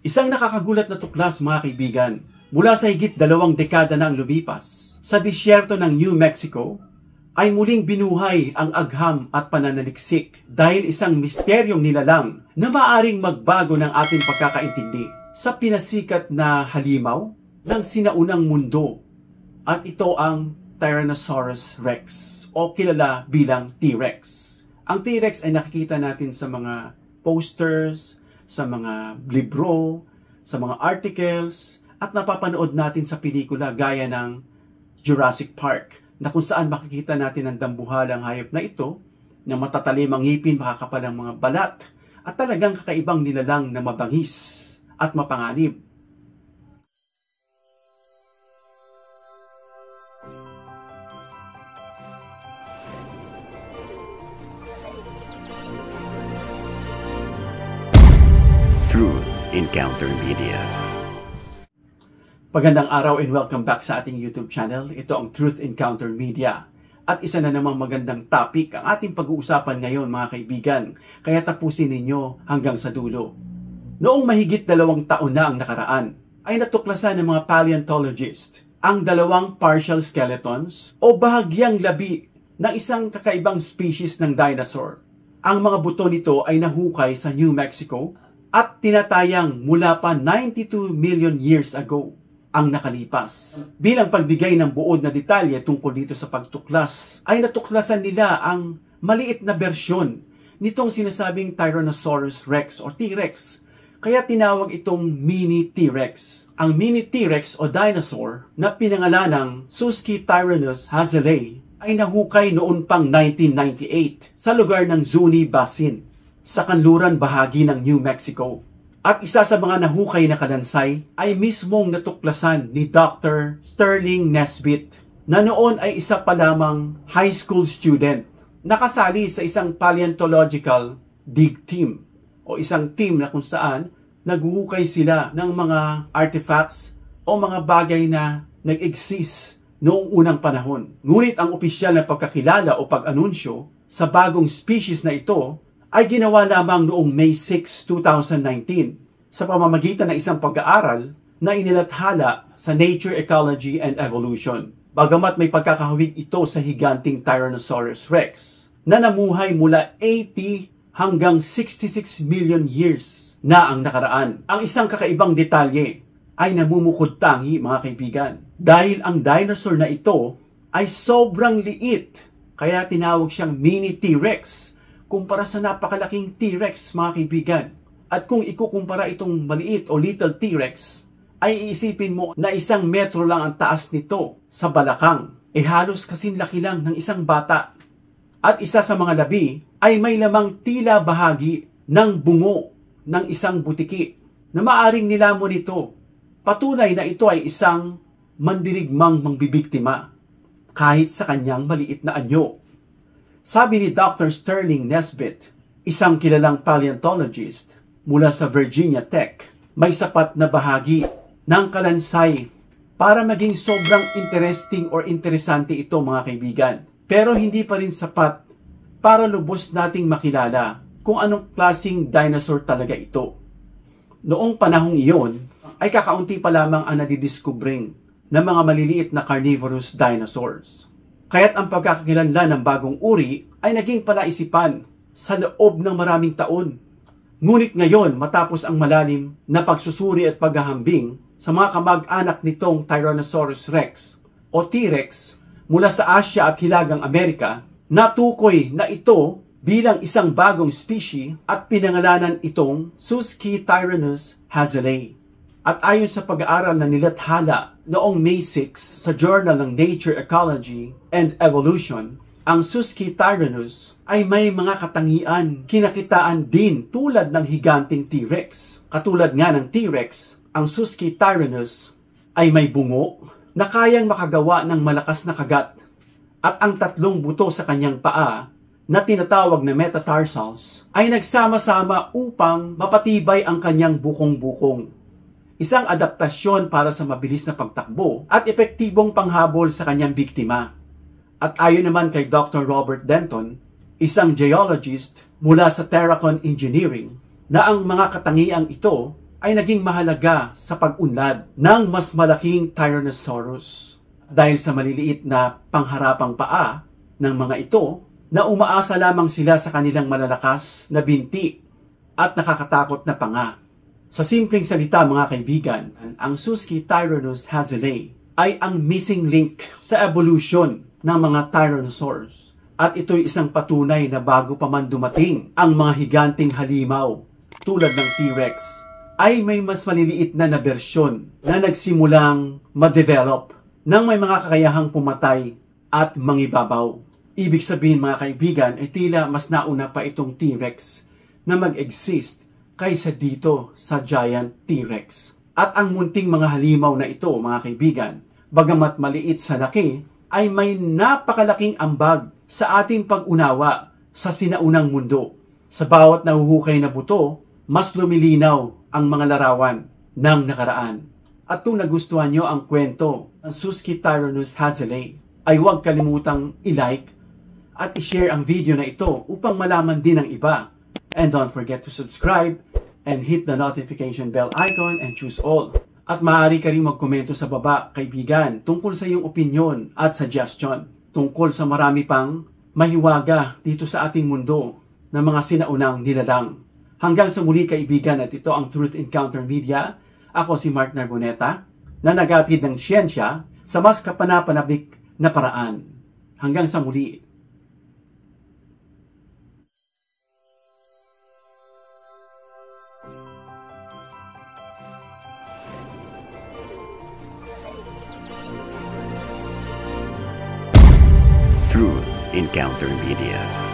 Isang nakakagulat na tuklas mga kaibigan, mula sa higit 2 dekada na ang lumipas, sa disyerto ng New Mexico, ay muling binuhay ang agham at pananaliksik dahil isang misteryong nilalang na maaring magbago ng ating pagkakaintindi sa pinasikat na halimaw ng sinaunang mundo. At ito ang Tyrannosaurus Rex o kilala bilang T-Rex. Ang T-Rex ay nakikita natin sa mga posters, sa mga libro, sa mga articles, at napapanood natin sa pelikula gaya ng Jurassic Park, na kung saan makikita natin ang dambuhalang hayop na ito, na matatalim ang ngipin, makakapal ang mga balat, at talagang kakaibang nilalang na mabangis at mapanganib. Truth Encounter Media. Magandang araw and welcome back sa ating YouTube channel. Ito ang Truth Encounter Media. At isa na namang magandang topic ang ating pag-uusapan ngayon mga kaibigan. Kaya tapusin ninyo hanggang sa dulo. Noong mahigit 2 taon na ang nakaraan, ay natuklasan ng mga paleontologist ang 2 partial skeletons o bahagyang labi ng isang kakaibang species ng dinosaur. Ang mga buto nito ay nahukay sa New Mexico at tinatayang mula pa 92 million years ago ang nakalipas. Bilang pagbigay ng buod na detalye tungkol dito sa pagtuklas, ay natuklasan nila ang maliit na bersyon nitong sinasabing Tyrannosaurus Rex o T-Rex. Kaya tinawag itong mini T-Rex. Ang mini T-Rex o dinosaur na pinangalanang Susquetirannus hazellei ay nahukay noon pang 1998 sa lugar ng Zuni Basin sa kanluran bahagi ng New Mexico. At isa sa mga nahukay na kadansay ay mismong natuklasan ni Dr. Sterling Nesbitt na noon ay isa pa lamang high school student nakasali sa isang paleontological dig team o isang team na kung saan naghuhukay sila ng mga artifacts o mga bagay na nag-exist noong unang panahon. Ngunit ang opisyal na pagkakilala o pag-anunsyo sa bagong species na ito ay ginawa lamang noong May 6, 2019 sa pamamagitan ng isang pag-aaral na inilathala sa Nature, Ecology, and Evolution. Bagamat may pagkakahawig ito sa higanting Tyrannosaurus Rex na namuhay mula 80 hanggang 66 million years na ang nakaraan. Ang isang kakaibang detalye ay namumukod tangi mga kaibigan dahil ang dinosaur na ito ay sobrang liit kaya tinawag siyang mini T-Rex kumpara sa napakalaking T-Rex mga kaibigan. At kung ikukumpara itong maliit o little T-Rex, ay iisipin mo na 1 metro lang ang taas nito sa balakang. Halos kasing laki lang ng isang bata. At isa sa mga labi ay may lamang tila bahagi ng bungo ng isang butiki na maaring nilamon nito. Patunay na ito ay isang mandirigmang mangbibiktima kahit sa kanyang maliit na anyo. Sabi ni Dr. Sterling Nesbitt, isang kilalang paleontologist mula sa Virginia Tech, may sapat na bahagi ng kalansay para maging sobrang interesting or interesante ito mga kaibigan. Pero hindi pa rin sapat para lubos nating makilala kung anong klaseng dinosaur talaga ito. Noong panahong iyon ay kakaunti pa lamang ang nadidiskubring ng mga maliliit na carnivorous dinosaurs. Kaya't ang pagkakakilanlan ng bagong uri ay naging palaisipan sa loob ng maraming taon. Ngunit ngayon, matapos ang malalim na pagsusuri at paghahambing sa mga kamag-anak nitong Tyrannosaurus Rex o T-Rex mula sa Asia at Hilagang Amerika, natukoy na ito bilang isang bagong species at pinangalanan itong Susquetirannus hazellei. At ayon sa pag-aaral na nilathala noong May 6 sa Journal ng Nature, Ecology, and Evolution, ang Susquetirannus ay may mga katangian kinakitaan din tulad ng higanting T-Rex. Katulad nga ng T-Rex, ang Susquetirannus ay may bungo na kayang makagawa ng malakas na kagat at ang 3 buto sa kanyang paa na tinatawag na metatarsals ay nagsama-sama upang mapatibay ang kanyang bukong-bukong. Isang adaptasyon para sa mabilis na pagtakbo at epektibong panghabol sa kanyang biktima. At ayon naman kay Dr. Robert Denton, isang geologist mula sa Terracon Engineering, na ang mga katangiang ito ay naging mahalaga sa pag-unlad ng mas malaking Tyrannosaurus. Dahil sa maliliit na pangharapang paa ng mga ito, na umaasa lamang sila sa kanilang malalakas na binti at nakakatakot na panga. Sa simpleng salita mga kaibigan, ang Susky Tyrannus hazellei ay ang missing link sa evolution ng mga tyrannosaurs. At ito'y isang patunay na bago pa man dumating ang mga higanting halimaw tulad ng T-Rex, ay may mas maliliit na bersyon na nagsimulang ma-develop nang may mga kakayahang pumatay at mangibabaw. Ibig sabihin mga kaibigan ay tila mas nauna pa itong T-Rex na mag-exist kaysa dito sa giant T-Rex. At ang munting mga halimaw na ito mga kaibigan, bagamat maliit sa laki, ay may napakalaking ambag sa ating pag-unawa sa sinaunang mundo. Sa bawat nahuhukay na buto, mas lumilinaw ang mga larawan ng nakaraan. At kung nagustuhan nyo ang kwento ng Susky Tyrannus hazellei, ay huwag kalimutang i-like at i-share ang video na ito upang malaman din ng iba. And don't forget to subscribe and hit the notification bell icon and choose all. At maaari ka rin magkomento sa baba, kaibigan, tungkol sa iyong opinion at suggestion tungkol sa marami pang mahiwaga dito sa ating mundo ng mga sinaunang nilalang. Hanggang sa muli kaibigan, at ito ang Truth Encounter Media. Ako si Mark Narboneta na naghatid ng siyensya sa mas kapanapanabik na paraan. Hanggang sa muli. Truth Encounter Media.